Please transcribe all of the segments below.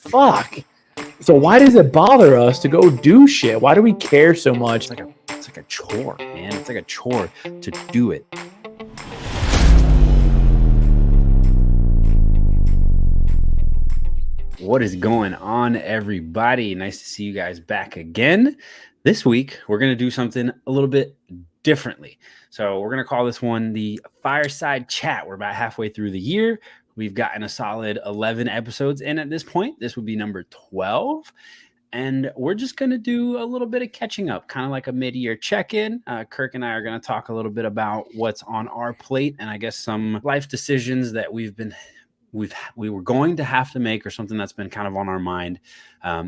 Fuck. So why does it bother us to go do shit? Why do we care so much? It's like a chore, man. It's like a chore to do it. What is going on, everybody? Nice to see you guys back again. This week, we're going to do something a little bit differently. So we're going to call this one the Fireside Chat. We're about halfway through the year. We've gotten a solid 11 episodes in at this point. This would be number 12. And we're just going to do a little bit of catching up, kind of like a mid-year check-in. Kirk and I are going to talk a little bit about what's on our plate and I guess some life decisions that we were going to have to make, or something that's been kind of on our mind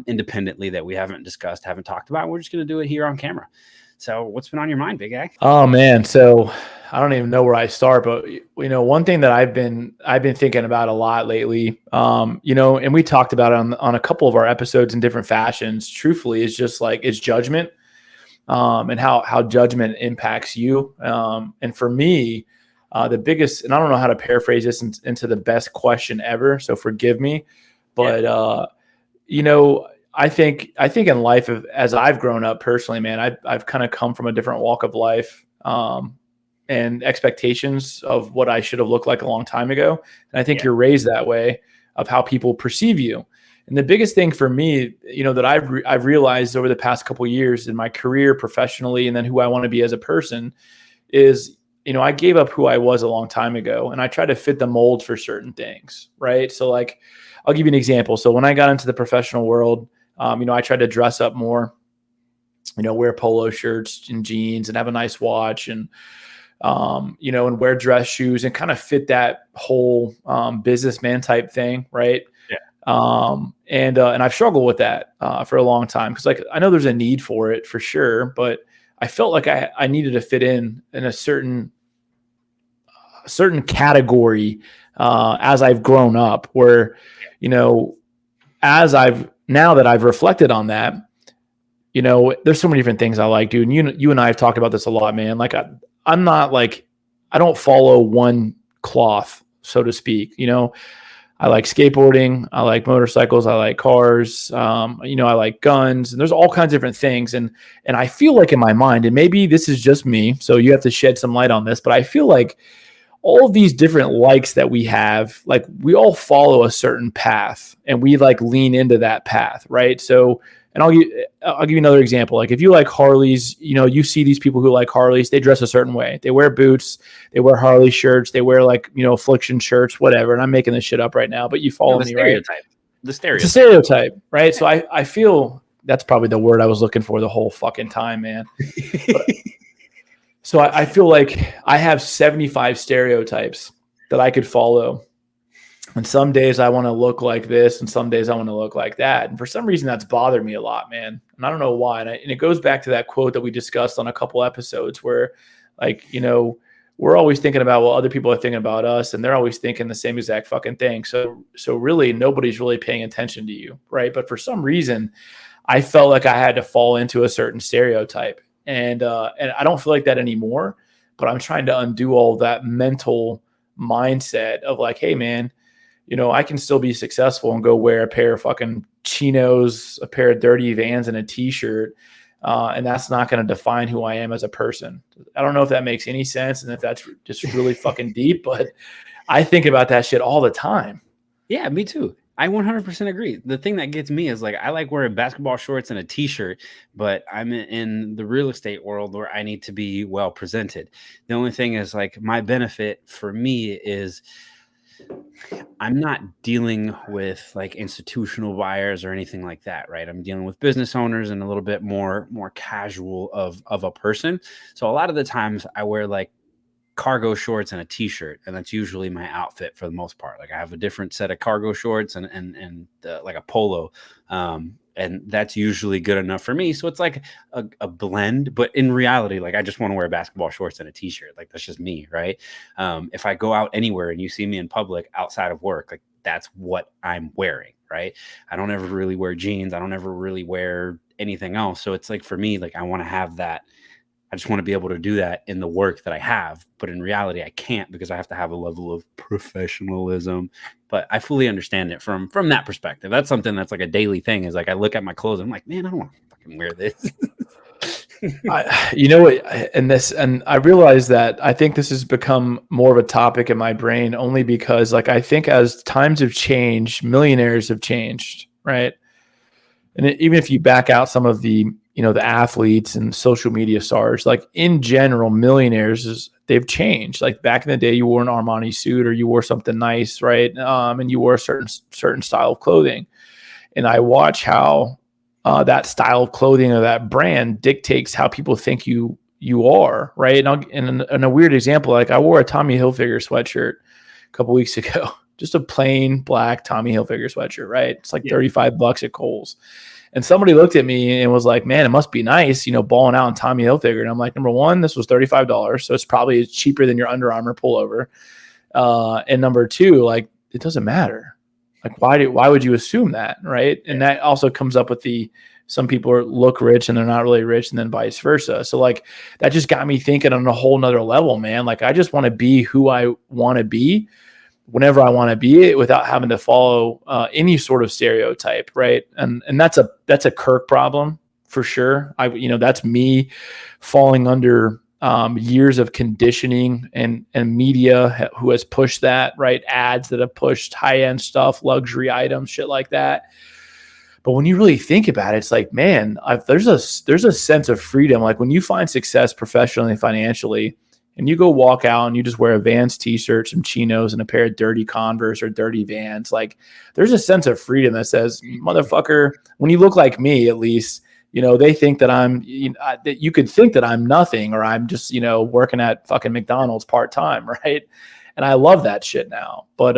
independently that we haven't discussed, haven't talked about. We're just going to do it here on camera. So what's been on your mind, Big Ag? Oh man, so I don't even know where I start, but one thing that I've been thinking about a lot lately, and we talked about it on a couple of our episodes in different fashions. Truthfully, is just like it's judgment, and how judgment impacts you. And for me, the biggest, and I don't know how to paraphrase this into the best question ever, so forgive me, but I think in life, as I've grown up personally, man, I've kind of come from a different walk of life, and expectations of what I should have looked like a long time ago. And I think you're raised that way of how people perceive you. And the biggest thing for me, that I've realized over the past couple of years in my career professionally, and then who I want to be as a person is, I gave up who I was a long time ago, and I tried to fit the mold for certain things. Right. So like, I'll give you an example. So when I got into the professional world, I tried to dress up more, wear polo shirts and jeans and have a nice watch and wear dress shoes and kind of fit that whole businessman type thing. Right. Yeah. And I've struggled with that for a long time. Cause like, I know there's a need for it for sure, but I felt like I needed to fit in a certain category as I've grown up where, now that I've reflected on that, there's so many different things I like, dude. And you and I have talked about this a lot, man. Like I'm not like, I don't follow one cloth, so to speak. I like skateboarding. I like motorcycles. I like cars. I like guns, and there's all kinds of different things. And I feel like in my mind, and maybe this is just me, so you have to shed some light on this, but I feel like all of these different likes that we have, like we all follow a certain path and we like lean into that path. Right. So, and I'll give you another example. Like if you like Harleys, you see these people who like Harleys, they dress a certain way. They wear boots, they wear Harley shirts, they wear like, Affliction shirts, whatever. And I'm making this shit up right now, but you follow me, right? The stereotype. It's a stereotype, right? So I feel that's probably the word I was looking for the whole fucking time, man. So I feel like I have 75 stereotypes that I could follow. And some days I want to look like this, and some days I want to look like that. And for some reason, that's bothered me a lot, man. And I don't know why. And it goes back to that quote that we discussed on a couple episodes where, like, we're always thinking about what other people are thinking about us, and they're always thinking the same exact fucking thing. So really, nobody's really paying attention to you, right? But for some reason, I felt like I had to fall into a certain stereotype. And I don't feel like that anymore, but I'm trying to undo all that mental mindset of like, hey man, I can still be successful and go wear a pair of fucking chinos, a pair of dirty Vans and a t-shirt. And that's not going to define who I am as a person. I don't know if that makes any sense and if that's just really fucking deep, but I think about that shit all the time. Yeah, me too. I 100% agree. The thing that gets me is like, I like wearing basketball shorts and a t-shirt, but I'm in the real estate world where I need to be well presented. The only thing is like my benefit for me is I'm not dealing with like institutional buyers or anything like that, right? I'm dealing with business owners and a little bit more casual of a person. So a lot of the times I wear like cargo shorts and a t-shirt, and that's usually my outfit for the most part. Like I have a different set of cargo shorts and like a polo, and that's usually good enough for me. So it's like a blend, but in reality, like I just want to wear basketball shorts and a t-shirt. Like that's just me, right? If I go out anywhere and you see me in public outside of work, like that's what I'm wearing, right? I don't ever really wear jeans. I don't ever really wear anything else. So it's like for me, like I want to have that I just want to be able to do that in the work that I have. But in reality, I can't because I have to have a level of professionalism. But I fully understand it from that perspective. That's something that's like a daily thing, is like I look at my clothes and I'm like, man, I don't want to fucking wear this. You know what, and I realize that I think this has become more of a topic in my brain only because, like, I think as times have changed, millionaires have changed, right? And even if you back out some of the, the athletes and social media stars, like in general, millionaires they've changed. Like back in the day, you wore an Armani suit or you wore something nice, right? And you wore a certain style of clothing. And I watch how that style of clothing or that brand dictates how people think you are, right? And a weird example, like I wore a Tommy Hilfiger sweatshirt a couple weeks ago, just a plain black Tommy Hilfiger sweatshirt, right? It's like $35 at Kohl's. And somebody looked at me and was like, man, it must be nice, balling out in Tommy Hilfiger. And I'm like, number one, this was $35. So it's probably cheaper than your Under Armour pullover. And number two, like, it doesn't matter. Like, why would you assume that, right? And that also comes up with some people look rich and they're not really rich, and then vice versa. So like that just got me thinking on a whole nother level, man. Like I just want to be who I want to be whenever I want to be it without having to follow any sort of stereotype, right? And that's a Kirk problem for sure. That's me falling under years of conditioning and media who has pushed that, right? Ads that have pushed high-end stuff, luxury items, shit like that. But when you really think about it, it's like, man, there's a sense of freedom. Like when you find success professionally and financially, and you go walk out and you just wear a Vans t-shirt, some chinos, and a pair of dirty Converse or dirty Vans, like there's a sense of freedom that says, motherfucker, when you look like me, at least, they think that that you could think that I'm nothing, or I'm just, working at fucking McDonald's part-time. Right. And I love that shit now. But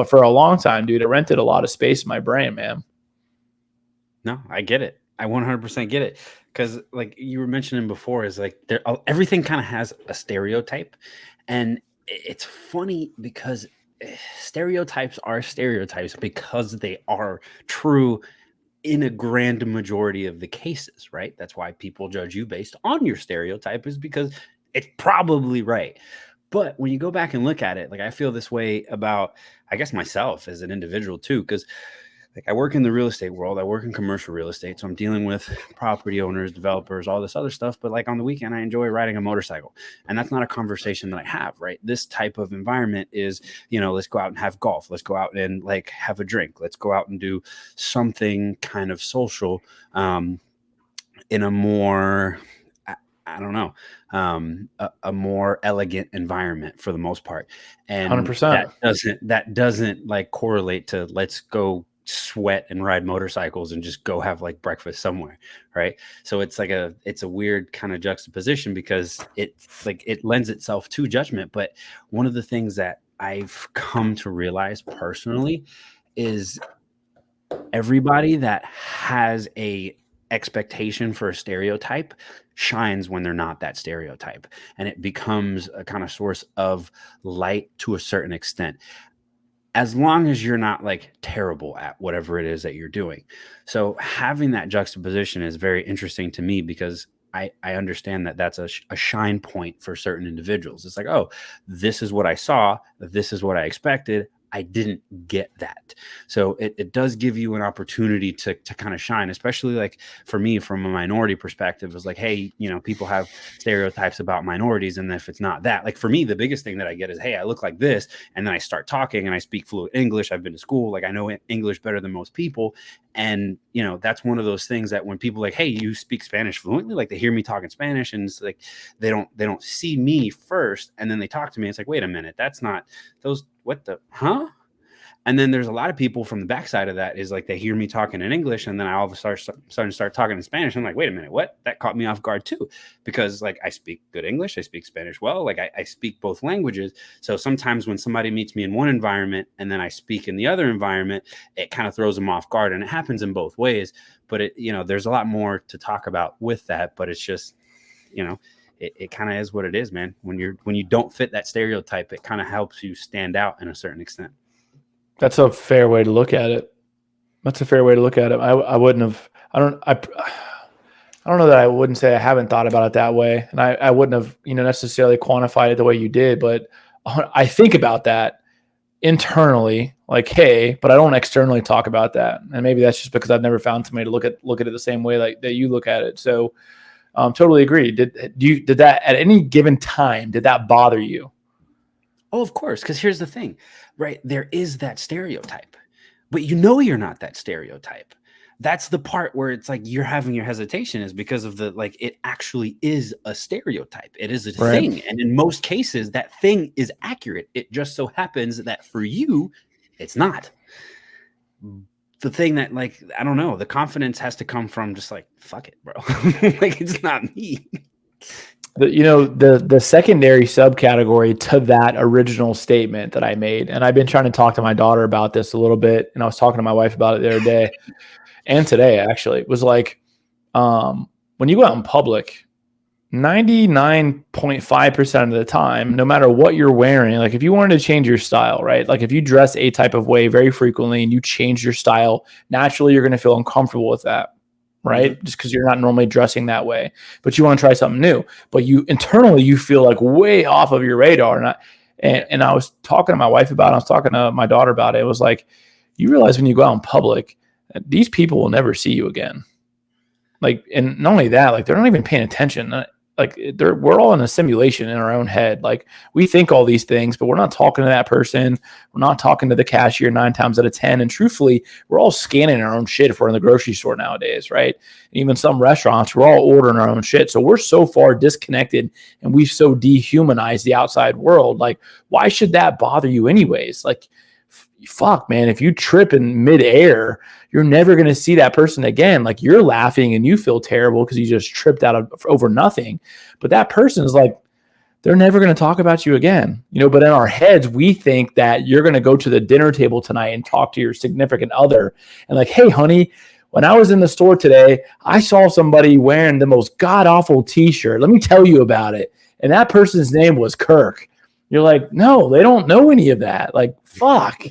for a long time, dude, it rented a lot of space in my brain, man. No, I get it. I 100% get it. Because like you were mentioning before, is like everything kind of has a stereotype. And it's funny because stereotypes are stereotypes because they are true in a grand majority of the cases, right? That's why people judge you based on your stereotype, is because it's probably right. But when you go back and look at it, like I feel this way about, I guess, myself as an individual too, because like I work in the real estate world, I work in commercial real estate. So I'm dealing with property owners, developers, all this other stuff. But like on the weekend, I enjoy riding a motorcycle. And that's not a conversation that I have, right? This type of environment is, let's go out and have golf. Let's go out and like have a drink. Let's go out and do something kind of social in a more, I don't know, a more elegant environment for the most part. And 100%. that doesn't like correlate to let's go sweat and ride motorcycles and just go have like breakfast somewhere, right? So it's like it's a weird kind of juxtaposition because it lends itself to judgment. But one of the things that I've come to realize personally is everybody that has a expectation for a stereotype shines when they're not that stereotype, and it becomes a kind of source of light to a certain extent, as long as you're not like terrible at whatever it is that you're doing. So having that juxtaposition is very interesting to me because I understand that that's a shine point for certain individuals. It's like, oh, this is what I saw. This is what I expected. I didn't get that. So it does give you an opportunity to kind of shine, especially like for me, from a minority perspective, is like, hey, people have stereotypes about minorities. And if it's not that, like for me, the biggest thing that I get is, hey, I look like this. And then I start talking and I speak fluent English. I've been to school. Like I know English better than most people. And, that's one of those things that when people like, hey, you speak Spanish fluently, like they hear me talking Spanish and it's like, they don't see me first. And then they talk to me. It's like, wait a minute, that's not those, what the, huh? And then there's a lot of people from the backside of that is like, they hear me talking in English and then I all of a sudden start talking in Spanish. I'm like, wait a minute, what? That caught me off guard too, because like I speak good English, I speak Spanish well, like I speak both languages. So sometimes when somebody meets me in one environment and then I speak in the other environment, it kind of throws them off guard, and it happens in both ways. But there's a lot more to talk about with that, but it's just, it kind of is what it is, man. When you don't fit that stereotype, it kind of helps you stand out in a certain extent. That's a fair way to look at it. I wouldn't have, I don't know that I wouldn't say I haven't thought about it that way. And I wouldn't have, necessarily quantified it the way you did, but I think about that internally, like, hey, but I don't externally talk about that. And maybe that's just because I've never found somebody to look at it the same way like that you look at it. So totally agree. Did that at any given time, did that bother you? Oh, of course. Because here's the thing, right? There is that stereotype, but you're not that stereotype. That's the part where it's like you're having your hesitation is because of it actually is a stereotype. It is a Right. thing. And in most cases, that thing is accurate. It just so happens that for you, it's not. The thing that, I don't know, the confidence has to come from just fuck it, bro. It's not me. The secondary subcategory to that original statement that I made, and I've been trying to talk to my daughter about this a little bit, and I was talking to my wife about it the other day and today, actually, was like, when you go out in public, 99.5% of the time, no matter what you're wearing, like if you wanted to change your style, right? Like if you dress a type of way very frequently and you change your style, naturally you're going to feel uncomfortable with that, right? Mm-hmm. Just because you're not normally dressing that way, but you want to try something new, but you internally, you feel like way off of your radar. And I was talking to my wife about it. I was talking to my daughter about it. It was like, you realize when you go out in public, these people will never see you again. And not only that, they're not even paying attention. We're all in a simulation in our own head. We think all these things, but we're not talking to that person. We're not talking to the cashier 9 times out of 10. And truthfully, we're all scanning our own shit if we're in the grocery store nowadays, right? And even some restaurants, we're all ordering our own shit. So we're so far disconnected and we've so dehumanized the outside world. Why should that bother you anyways? Fuck, man, if you trip in midair, you're never going to see that person again. You're laughing and you feel terrible because you just tripped over nothing. But that person is they're never going to talk about you again. But in our heads, we think that you're going to go to the dinner table tonight and talk to your significant other and hey, honey, when I was in the store today, I saw somebody wearing the most god-awful t-shirt. Let me tell you about it. And that person's name was Kirk. You're like, no, they don't know any of that. Fuck.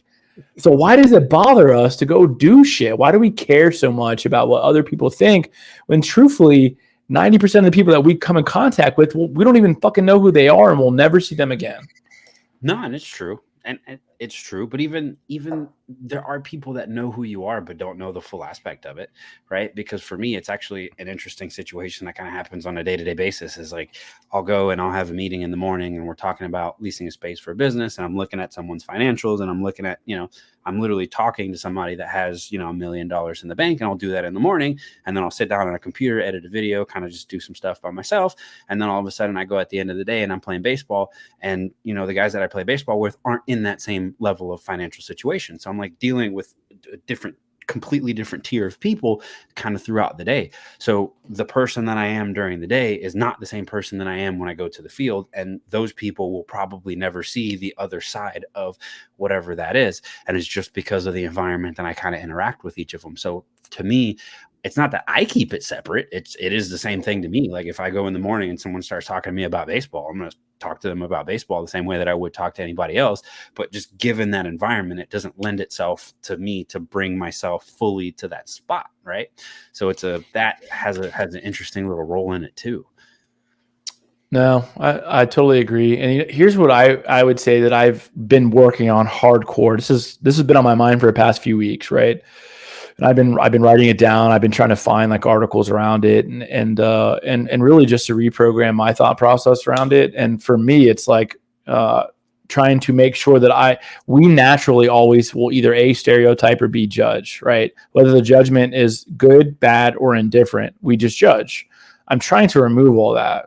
So why does it bother us to go do shit? Why do we care so much about what other people think when truthfully 90% of the people that we come in contact with, we don't even fucking know who they are and we'll never see them again? No, and it's true. And it's true. But even there are people that know who you are, but don't know the full aspect of it. Right. Because for me, it's actually an interesting situation that kind of happens on a day-to-day basis is I'll go and I'll have a meeting in the morning and we're talking about leasing a space for a business. And I'm looking at someone's financials and I'm looking at, I'm literally talking to somebody that has, $1 million in the bank, and I'll do that in the morning. And then I'll sit down on a computer, edit a video, kind of just do some stuff by myself. And then all of a sudden I go at the end of the day and I'm playing baseball. And, the guys that I play baseball with aren't in that same level of financial situation. So I'm dealing with a completely different tier of people kind of throughout the day. So the person that I am during the day is not the same person that I am when I go to the field. And those people will probably never see the other side of whatever that is. And it's just because of the environment that I kind of interact with each of them. So to me, it's not that I keep it separate. It is the same thing to me. If I go in the morning and someone starts talking to me about baseball, I'm going to talk to them about baseball the same way that I would talk to anybody else. But just given that environment, it doesn't lend itself to me to bring myself fully to that spot. Right. So that has an interesting little role in it too. No, I totally agree. And here's what I would say that I've been working on hardcore. This has been on my mind for the past few weeks. Right. And I've been writing it down. I've been trying to find articles around it and really just to reprogram my thought process around it. And for me, it's trying to make sure that we naturally always will either A, stereotype or B, judge, right? Whether the judgment is good, bad, or indifferent, we just judge. I'm trying to remove all that.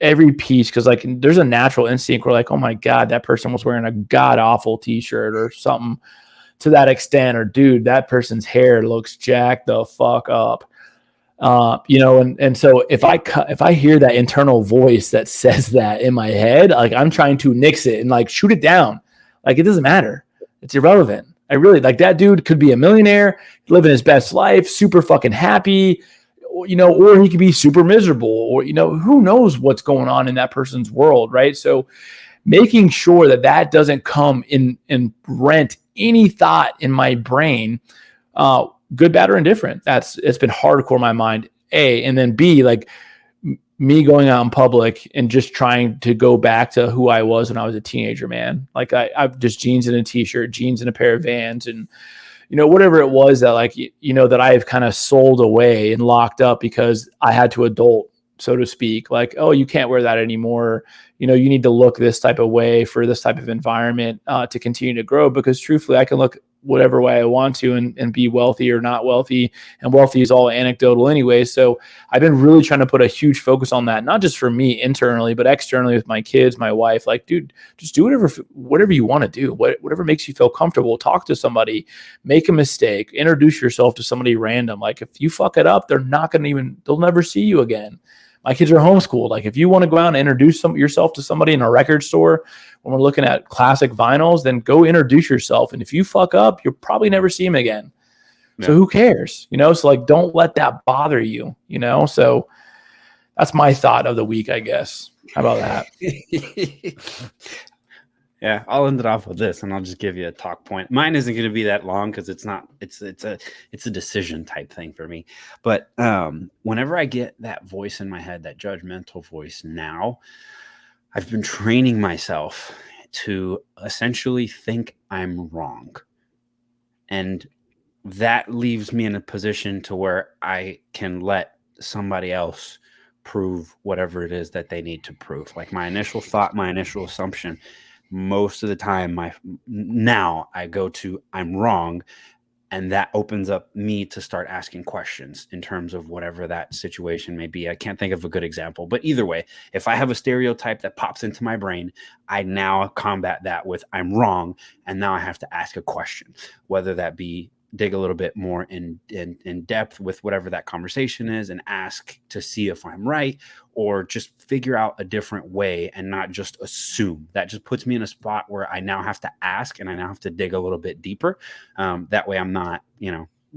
Every piece, because there's a natural instinct where oh my God, that person was wearing a god awful t-shirt or something to that extent, or dude, that person's hair looks jacked the fuck up. And so if I hear that internal voice that says that in my head, I'm trying to nix it and shoot it down. It doesn't matter. It's irrelevant. I really that dude could be a millionaire, living his best life, super fucking happy, or he could be super miserable, or, who knows what's going on in that person's world. Right. So making sure that doesn't come in and rent any thought in my brain, good, bad, or indifferent. It's been hardcore in my mind. A, and then B, like me going out in public and just trying to go back to who I was when I was a teenager, man. Like I've just jeans and a t-shirt, jeans and a pair of Vans, and whatever it was that like, that I've kind of sold away and locked up because I had to adult, so to speak. Like, oh, you can't wear that anymore. You need to look this type of way for this type of environment to continue to grow, because truthfully, I can look whatever way I want to and be wealthy or not wealthy. And wealthy is all anecdotal anyway. So I've been really trying to put a huge focus on that, not just for me internally, but externally with my kids, my wife. Like, dude, just do whatever you want to do, whatever makes you feel comfortable. Talk to somebody, make a mistake, introduce yourself to somebody random. Like, if you fuck it up, they'll never see you again. My kids are homeschooled. Like, if you want to go out and introduce yourself to somebody in a record store when we're looking at classic vinyls, then go introduce yourself. And if you fuck up, you'll probably never see him again. Yeah. So who cares? So like, don't let that bother you, So that's my thought of the week, I guess. How about that? Yeah, I'll end it off with this, and I'll just give you a talk point. Mine isn't going to be that long because it's a decision type thing for me. But whenever I get that voice in my head, that judgmental voice, now I've been training myself to essentially think I'm wrong, and that leaves me in a position to where I can let somebody else prove whatever it is that they need to prove. Like, my initial thought, my initial assumption, most of the time now I go to I'm wrong, and that opens up me to start asking questions in terms of whatever that situation may be. I can't think of a good example, but either way, if I have a stereotype that pops into my brain, I now combat that with I'm wrong, and now I have to ask a question, whether that be dig a little bit more in depth with whatever that conversation is and ask to see if I'm right, or just figure out a different way and not just assume. That just puts me in a spot where I now have to ask, and I now have to dig a little bit deeper. That way I'm not,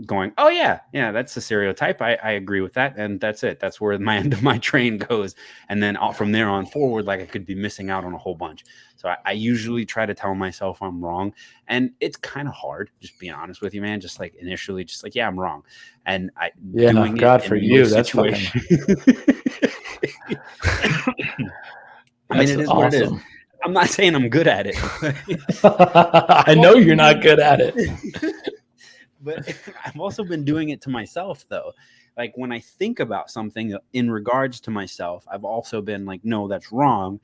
going, oh yeah, that's a stereotype. I agree with that. And that's it. That's where my end of my train goes. And then from there on forward, like, I could be missing out on a whole bunch. So I usually try to tell myself I'm wrong. And it's kind of hard, just being honest with you, man. Just like initially, just like, yeah, I'm wrong. And doing God, for you, that's fucking. I mean, it is awesome. What it is. I'm not saying I'm good at it. I know you're not good at it. But I've also been doing it to myself, though. Like, when I think about something in regards to myself, I've also been like, no, that's wrong.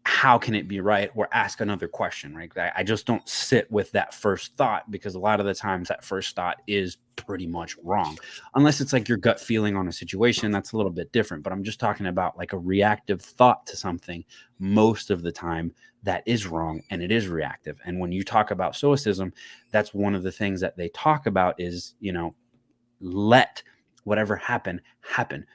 How can it be right? Or ask another question, right? I just don't sit with that first thought, because a lot of the times that first thought is pretty much wrong. Unless it's like your gut feeling on a situation, that's a little bit different. But I'm just talking about like a reactive thought to something. Most of the time that is wrong, and it is reactive. And when you talk about stoicism, that's one of the things that they talk about is, let whatever happen.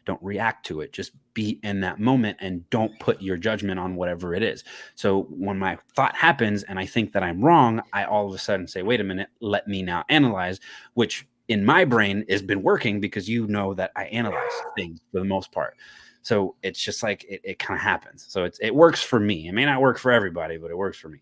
Don't react to it. Just be in that moment, and don't put your judgment on whatever it is. So when my thought happens and I think that I'm wrong, I all of a sudden say, wait a minute, let me now analyze, which in my brain has been working, because that I analyze things for the most part. So it's just like it kind of happens. So it works for me. It may not work for everybody, but it works for me.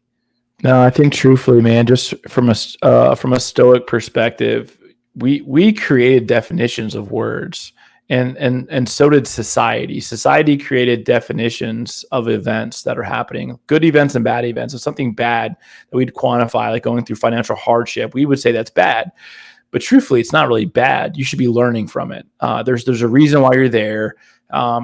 No, I think truthfully, man, just from a Stoic perspective, we created definitions of words, and so did society. Society created definitions of events that are happening, good events and bad events. If something bad that we'd quantify, like going through financial hardship, we would say that's bad. But truthfully, it's not really bad. You should be learning from it. There's a reason why you're there. I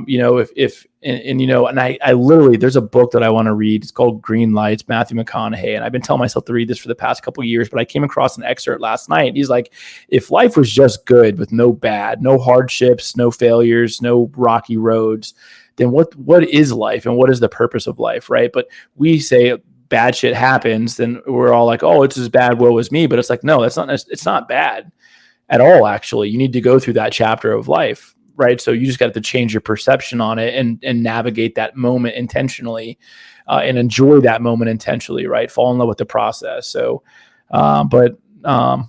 literally, there's a book that I want to read. It's called Green Lights, Matthew McConaughey. And I've been telling myself to read this for the past couple of years, but I came across an excerpt last night. He's like, if life was just good with no bad, no hardships, no failures, no rocky roads, then what is life, and what is the purpose of life, right? But we say bad shit happens, then we're all like, oh, it's as bad, woe is me. But it's like, no, it's not bad at all. Actually, you need to go through that chapter of life. Right. So you just got to change your perception on it and navigate that moment intentionally and enjoy that moment intentionally. Right. Fall in love with the process. So, I don't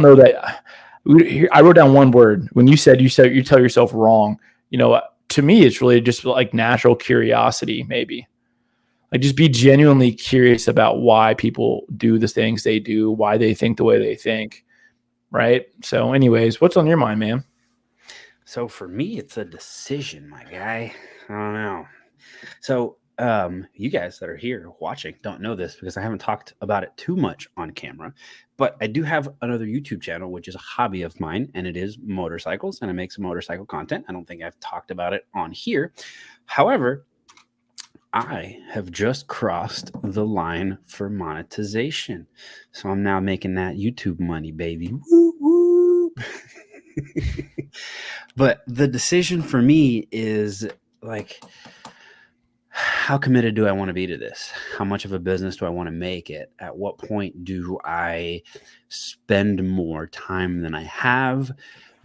know that I wrote down one word when you said you tell yourself wrong. To me, it's really just like natural curiosity, maybe. Like, just be genuinely curious about why people do the things they do, why they think the way they think. Right. So anyways, what's on your mind, man? So for me, it's a decision, my guy. I don't know. So you guys that are here watching don't know this because I haven't talked about it too much on camera, but I do have another YouTube channel, which is a hobby of mine, and it is motorcycles, and I make some motorcycle content. I don't think I've talked about it on here. However, I have just crossed the line for monetization. So I'm now making that YouTube money, baby. Woo, woo. But the decision for me is like, how committed do I want to be to this? How much of a business do I want to make it? At what point do I spend more time than I have?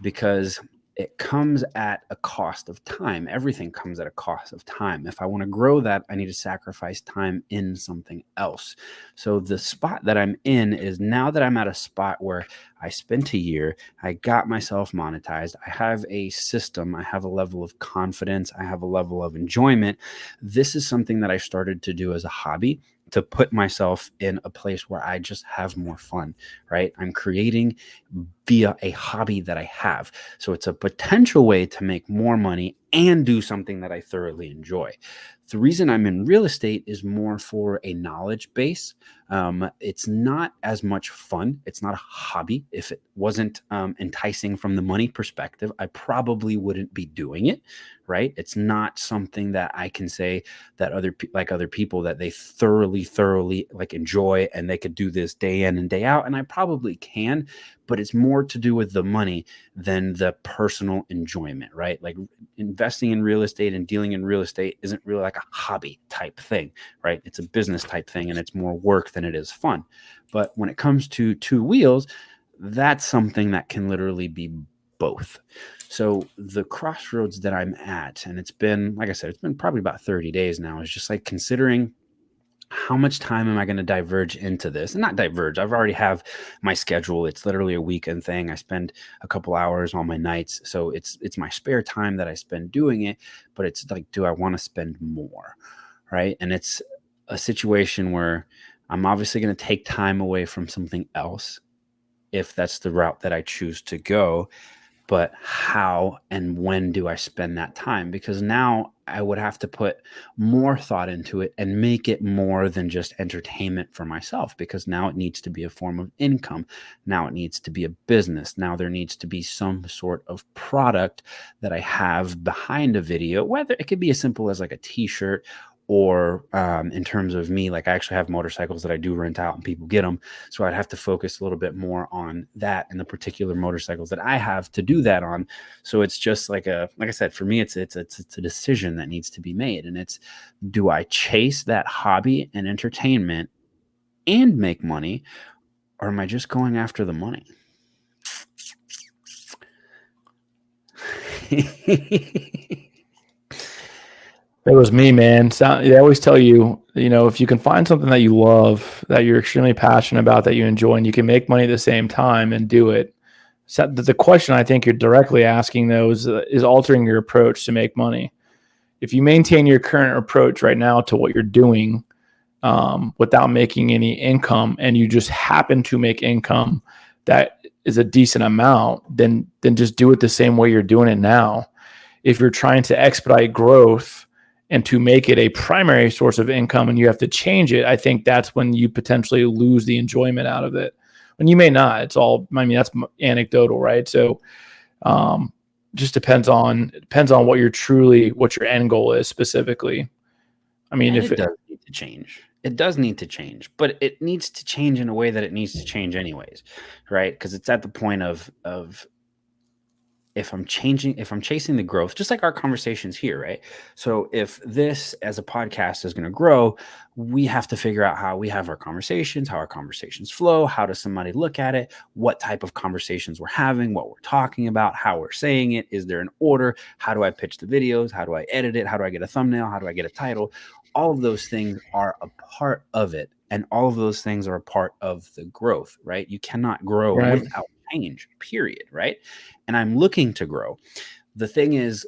Because it comes at a cost of time. Everything comes at a cost of time. If I want to grow that, I need to sacrifice time in something else. So the spot that I'm in is now that I'm at a spot where I spent a year, I got myself monetized, I have a system, I have a level of confidence, I have a level of enjoyment. This is something that I started to do as a hobby to put myself in a place where I just have more fun, right? I'm creating via a hobby that I have. So it's a potential way to make more money and do something that I thoroughly enjoy. The reason I'm in real estate is more for a knowledge base. It's not as much fun. It's not a hobby. If it wasn't enticing from the money perspective, I probably wouldn't be doing it, right? It's not something that I can say that other people that they thoroughly like enjoy and they could do this day in and day out. And I probably can, but it's more to do with the money than the personal enjoyment, right? Like investing in real estate and dealing in real estate isn't really like a hobby type thing, right? It's a business type thing and it's more work than it is fun. But when it comes to two wheels, that's something that can literally be both. So the crossroads that I'm at, and it's been, like I said, it's been probably about 30 days now, is just like considering how much time am I going to diverge into this? And not diverge. I've already have my schedule. It's literally a weekend thing. I spend a couple hours on my nights. So it's my spare time that I spend doing it. But it's like, do I want to spend more? Right. And it's a situation where I'm obviously going to take time away from something else if that's the route that I choose to go. But how and when do I spend that time? Because now I would have to put more thought into it and make it more than just entertainment for myself, because now it needs to be a form of income. Now it needs to be a business. Now there needs to be some sort of product that I have behind a video, whether it could be as simple as like a t-shirt, or in terms of me, like I actually have motorcycles that I do rent out and people get them. So I'd have to focus a little bit more on that and the particular motorcycles that I have to do that on. So it's just like I said, for me, it's a decision that needs to be made. And it's, do I chase that hobby and entertainment and make money, or am I just going after the money? It was me, man. They always tell you, if you can find something that you love, that you're extremely passionate about, that you enjoy, and you can make money at the same time and do it. So the question I think you're directly asking, though, is altering your approach to make money. If you maintain your current approach right now to what you're doing without making any income, and you just happen to make income that is a decent amount, then just do it the same way you're doing it now. If you're trying to expedite growth and to make it a primary source of income and you have to change it, I think that's when you potentially lose the enjoyment out of it. And you may not. It's all, I mean, that's anecdotal, right? So just depends on what your end goal is specifically. I mean, and it does need to change. It does need to change, but it needs to change in a way that it needs to change anyways, right? Because it's at the point of if I'm chasing the growth, just like our conversations here, right? So if this as a podcast is going to grow, we have to figure out how we have our conversations, how our conversations flow, how does somebody look at it, what type of conversations we're having, what we're talking about, how we're saying it, is there an order, how do I pitch the videos, how do I edit it, how do I get a thumbnail, how do I get a title? All of those things are a part of it, and all of those things are a part of the growth, right? You cannot grow without change, period, right? And I'm looking to grow. The thing is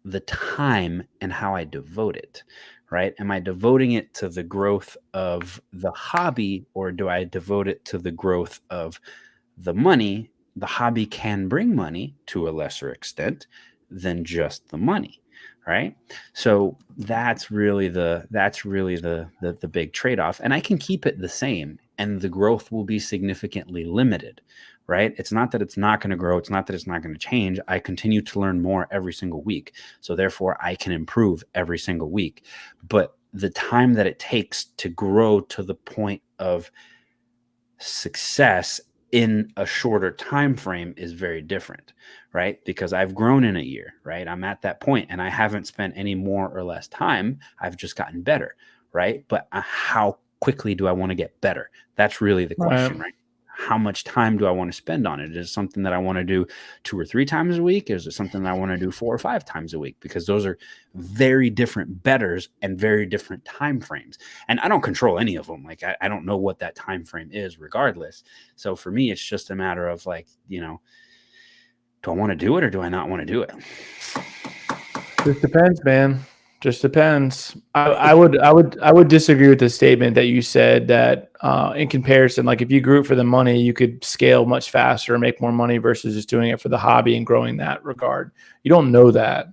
the time and how I devote it, right? Am I devoting it to the growth of the hobby, or do I devote it to the growth of the money? the hobby can bring money to a lesser extent than just the money, right? So that's really the big trade-off. And I can keep it the same and the growth will be significantly limited, right? It's not that it's not going to grow, it's not that it's not going to change. I continue to learn more every single week. So therefore I can improve every single week. But the time that it takes to grow to the point of success in a shorter time frame is very different, right? Because I've grown in a year, right? I'm at that point and I haven't spent any more or less time. I've just gotten better, right? But how quickly do I want to get better? That's really the question, right? How much time do I want to spend on it? Is it something that I want to do 2 or 3 times a week? Is it something that I want to do 4 or 5 times a week? Because those are very different betters and very different time frames. And I don't control any of them. Like I don't know what that time frame is regardless. So for me, it's just a matter of like, you know, do I want to do it or do I not want to do it? Just depends, man. Just depends. I would disagree with the statement that you said that in comparison, like if you grew it for the money, you could scale much faster and make more money versus just doing it for the hobby and growing that regard. You don't know that.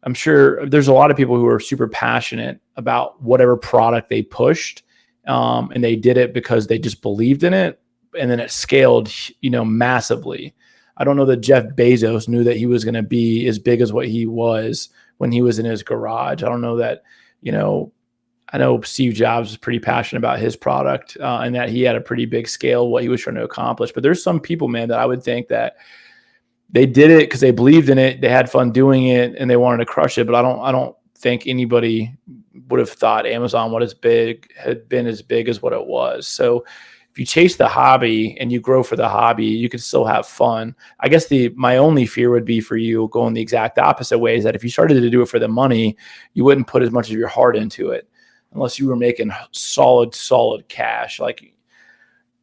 I'm sure there's a lot of people who are super passionate about whatever product they pushed, and they did it because they just believed in it, and then it scaled, you know, massively. I don't know that Jeff Bezos knew that he was going to be as big as what he was when he was in his garage. I don't know that, you know, I know Steve Jobs was pretty passionate about his product and that he had a pretty big scale what he was trying to accomplish. But there's some people, man, that I would think that they did it because they believed in it, they had fun doing it, and they wanted to crush it. But I don't think anybody would have thought Amazon had been as big as what it was. So if you chase the hobby and you grow for the hobby, you can still have fun. I guess my only fear would be for you going the exact opposite way, is that if you started to do it for the money, you wouldn't put as much of your heart into it unless you were making solid cash. Like,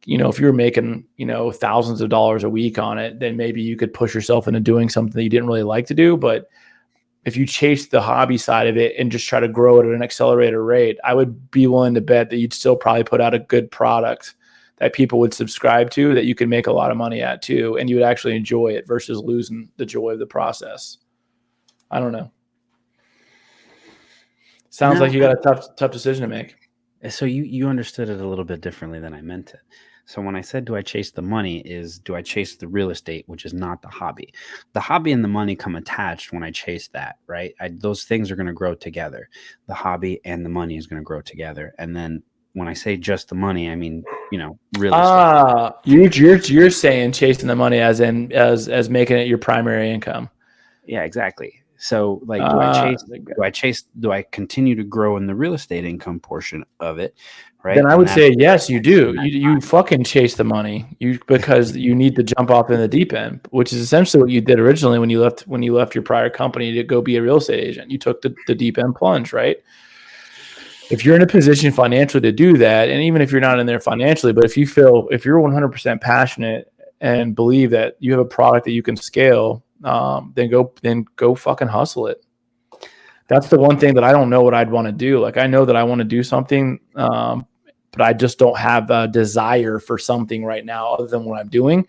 you know, if you were making, you know, thousands of dollars a week on it, then maybe you could push yourself into doing something that you didn't really like to do. But if you chase the hobby side of it and just try to grow it at an accelerated rate, I would be willing to bet that you'd still probably put out a good product that people would subscribe to, that you could make a lot of money at too, and you would actually enjoy it versus losing the joy of the process. I don't know. Sounds like you got a tough decision to make. So you understood it a little bit differently than I meant it. So when I said, do I chase the money, is do I chase the real estate, which is not the hobby? The hobby and the money come attached when I chase that, right? Those things are going to grow together. The hobby and the money is going to grow together. And then when I say just the money, I mean, you know, real estate. You're saying chasing the money as making it your primary income. Yeah, exactly. So like, do I continue to grow in the real estate income portion of it? Right. Then I would say, yes, you do. You fucking chase the money because you need to jump off in the deep end, which is essentially what you did originally when you left your prior company to go be a real estate agent. You took the deep end plunge, right? If you're in a position financially to do that, and even if you're not in there financially, but if you're 100% passionate and believe that you have a product that you can scale, then go fucking hustle it. That's the one thing that I don't know what I'd want to do. Like, I know that I want to do something, but I just don't have a desire for something right now other than what I'm doing.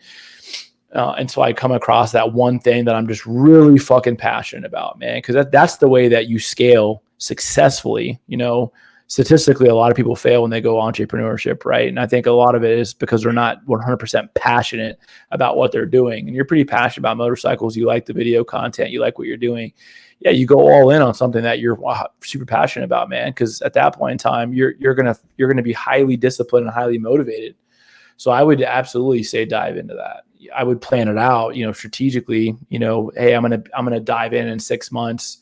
And so I come across that one thing that I'm just really fucking passionate about, man, because that's the way that you scale successfully. You know, statistically, a lot of people fail when they go entrepreneurship, right? And I think a lot of it is because they're not 100% passionate about what they're doing. And you're pretty passionate about motorcycles. You like the video content. You like what you're doing. Yeah, you go all in on something that you're super passionate about, man. Because at that point in time, you're gonna be highly disciplined and highly motivated. So I would absolutely say dive into that. I would plan it out, you know, strategically. You know, hey, I'm gonna dive in 6 months,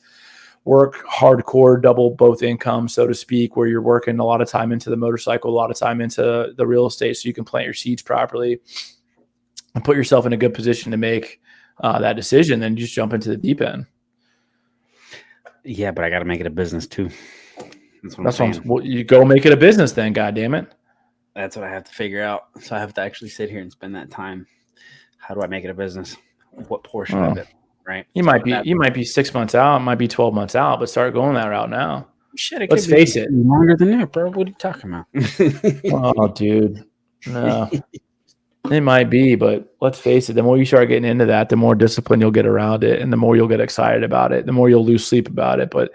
work hardcore, double both income, so to speak, where you're working a lot of time into the motorcycle, a lot of time into the real estate, so you can plant your seeds properly and put yourself in a good position to make that decision. Then just jump into the deep end. Yeah, but I got to make it a business too. That's what I'm saying. Well, you go make it a business then, God damn it. That's what I have to figure out. So I have to actually sit here and spend that time. How do I make it a business? What portion of it? Right. You might be 6 months out, might be 12 months out, but start going that route now. Shit, let's face it. Longer than that, bro. What are you talking about? Oh, dude. No. It might be, but let's face it, the more you start getting into that, the more discipline you'll get around it and the more you'll get excited about it, the more you'll lose sleep about it. But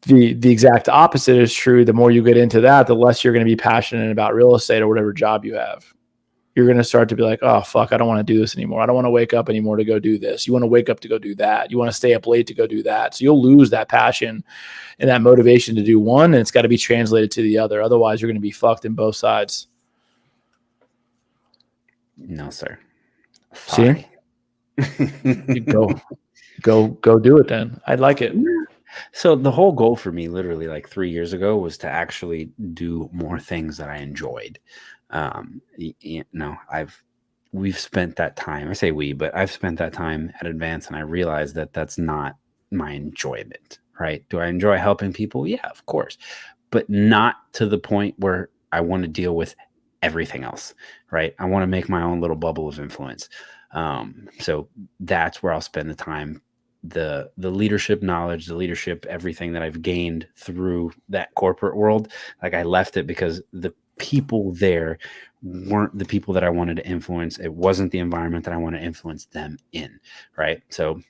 the exact opposite is true. The more you get into that, the less you're going to be passionate about real estate or whatever job you have. You're going to start to be like, oh, fuck, I don't want to do this anymore. I don't want to wake up anymore to go do this. You want to wake up to go do that. You want to stay up late to go do that. So you'll lose that passion and that motivation to do one, and it's got to be translated to the other. Otherwise, you're going to be fucked in both sides. No, sir. See? Go do it then. I'd like it. So the whole goal for me literally like 3 years ago was to actually do more things that I enjoyed. We've spent that time, I say we, but I've spent that time at Advance, and I realized that that's not my enjoyment, right? Do I enjoy helping people? Yeah, of course, but not to the point where I want to deal with everything else, right? I want to make my own little bubble of influence. So that's where I'll spend the time. The leadership knowledge, the leadership, everything that I've gained through that corporate world, like I left it because the people there weren't the people that I wanted to influence. It wasn't the environment that I want to influence them in, right? So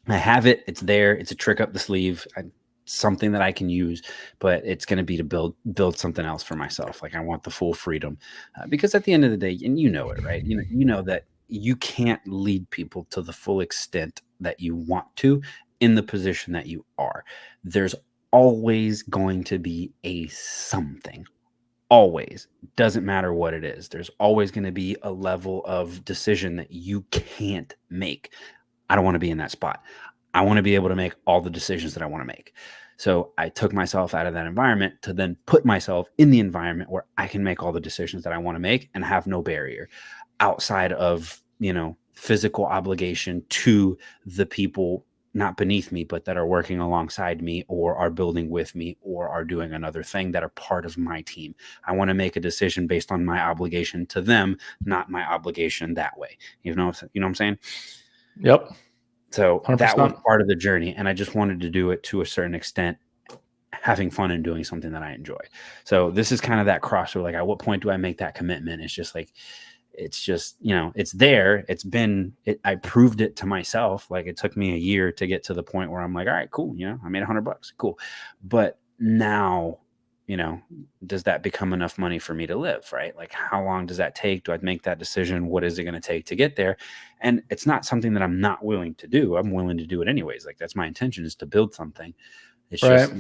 I have it. It's there. It's a trick up the sleeve. Something that I can use, but it's going to be to build something else for myself. Like I want the full freedom, because at the end of the day, and you know it, right? You know that you can't lead people to the full extent that you want to in the position that you are. There's always going to be a something. Always. Doesn't matter what it is. There's always going to be a level of decision that you can't make. I don't want to be in that spot. I want to be able to make all the decisions that I want to make. So I took myself out of that environment to then put myself in the environment where I can make all the decisions that I want to make and have no barrier outside of, physical obligation to the people not beneath me, but that are working alongside me or are building with me or are doing another thing that are part of my team. I want to make a decision based on my obligation to them, not my obligation that way. You know what I'm saying? Yep. So 100%. That was part of the journey. And I just wanted to do it to a certain extent, having fun and doing something that I enjoy. So this is kind of that crossroad. Like, at what point do I make that commitment? It's just like, it's there. I proved it to myself. Like, it took me a year to get to the point where I'm like, all right, cool. I made $100. Cool. But now, does that become enough money for me to live? Right? Like, how long does that take? Do I make that decision? What is it going to take to get there? And it's not something that I'm not willing to do. I'm willing to do it anyways. Like, that's my intention, is to build something. It's just,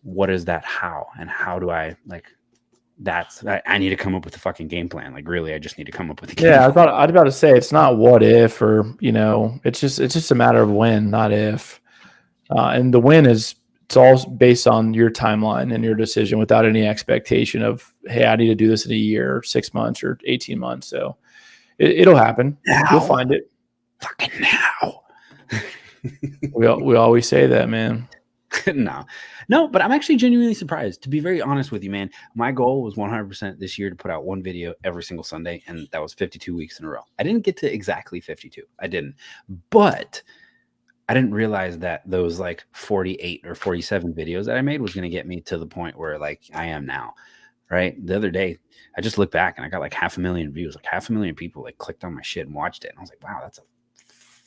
what is that? How, and how do I I need to come up with a fucking game plan. Like, really, I just need to come up with a game plan. I was about to say, it's not what if, or, it's just a matter of when, not if. And the when it's all based on your timeline and your decision without any expectation of, hey, I need to do this in a year or 6 months or 18 months. So it'll happen. Now. You'll find it. Fucking now. We always say that, man. No, but I'm actually genuinely surprised. To be very honest with you, man, my goal was 100% this year to put out one video every single Sunday, and that was 52 weeks in a row. I didn't get to exactly 52. I didn't. But I didn't realize that those like 48 or 47 videos that I made was going to get me to the point where like I am now, right? The other day, I just looked back and I got like 500,000 views. Like 500,000 people like clicked on my shit and watched it. And I was like, wow, that's a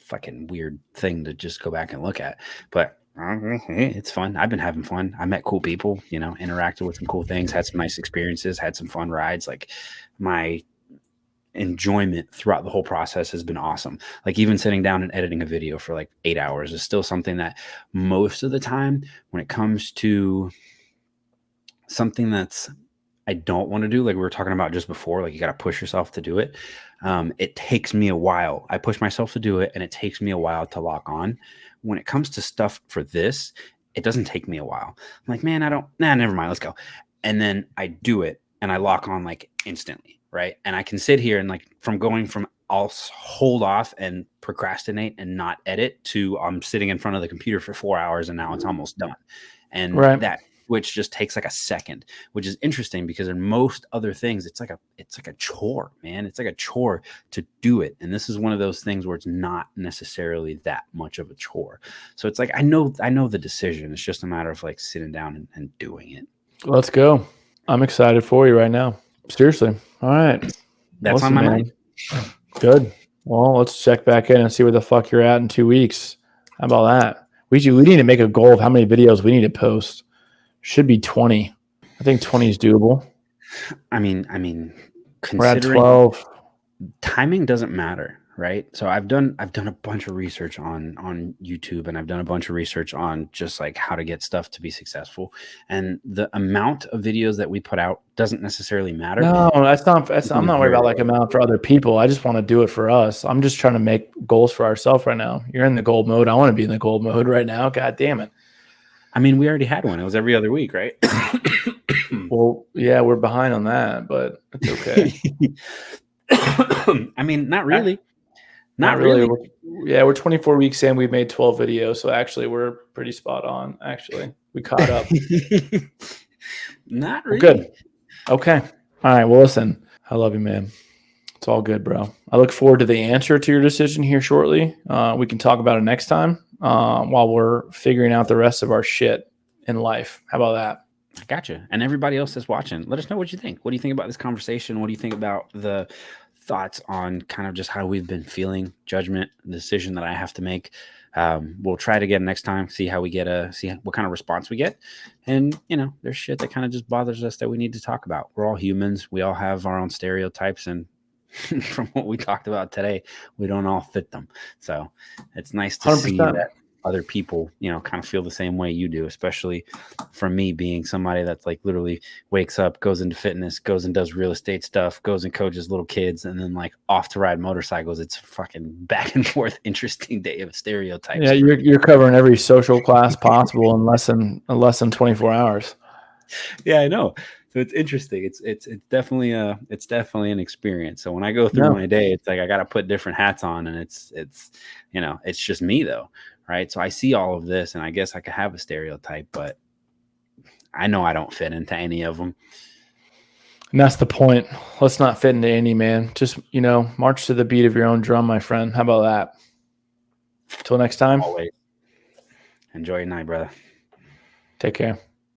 fucking weird thing to just go back and look at. But it's fun. I've been having fun. I met cool people, interacted with some cool things, had some nice experiences, had some fun rides. Like, my enjoyment throughout the whole process has been awesome. Like, even sitting down and editing a video for like 8 hours is still something that most of the time, when it comes to something that's I don't want to do, like we were talking about just before, like you got to push yourself to do it. It takes me a while. I push myself to do it, and it takes me a while to lock on. When it comes to stuff for this, it doesn't take me a while. I'm like, man, never mind. Let's go. And then I do it and I lock on like instantly. Right. And I can sit here and like from I'll hold off and procrastinate and not edit to I'm sitting in front of the computer for 4 hours and now it's almost done. And that which just takes like a second, which is interesting because in most other things, it's like a chore, man. It's like a chore to do it. And this is one of those things where it's not necessarily that much of a chore. So it's like, I know the decision. It's just a matter of like sitting down and doing it. Let's go. I'm excited for you right now. Seriously. All right. That's on my mind. Good. Well, let's check back in and see where the fuck you're at in 2 weeks. How about that? We need to make a goal of how many videos we need to post. Should be 20. I think 20 is doable. I mean, We're at considering 12. timing doesn't matter, right? So I've done a bunch of research on YouTube, and I've done a bunch of research on just like how to get stuff to be successful. And the amount of videos that we put out doesn't necessarily matter. No, that's not. I'm not worried about like amount for other people. I just want to do it for us. I'm just trying to make goals for ourselves right now. You're in the gold mode. I want to be in the gold mode right now. God damn it. I mean, we already had one. It was every other week, right? Well, yeah, we're behind on that, but it's okay. I mean, not really. Not really. We're 24 weeks in. We've made 12 videos, so actually, we're pretty spot on. Actually, we caught up. Not really. Good. Okay. All right. Well, listen, I love you, man. It's all good, bro. I look forward to the answer to your decision here shortly. We can talk about it next time while we're figuring out the rest of our shit in life. How about that? I gotcha. And everybody else that's watching, let us know what you think. What do you think about this conversation? What do you think about the thoughts on kind of just how we've been feeling, judgment, the decision that I have to make? We'll try it again next time, see how we get see what kind of response we get. And, you know, there's shit that kind of just bothers us that we need to talk about. We're all humans. We all have our own stereotypes, and from what we talked about today, we don't all fit them. So it's nice to 100%. see that other people, you know, kind of feel the same way you do, especially from me being somebody that's like literally wakes up, goes into fitness, goes and does real estate stuff, goes and coaches little kids, and then like off to ride motorcycles. It's a fucking back and forth interesting day of stereotypes. Yeah, you're covering every social class possible in less than 24 hours. Yeah, I know. So it's interesting. It's definitely an experience. So when I go through my day, it's like I got to put different hats on, and it's you know, it's just me though, right? So I see all of this, and I guess I could have a stereotype, but I know I don't fit into any of them. And that's the point. Let's not fit into any, man. Just, you know, march to the beat of your own drum, my friend. How about that? Till next time. Always. Enjoy your night, brother. Take care.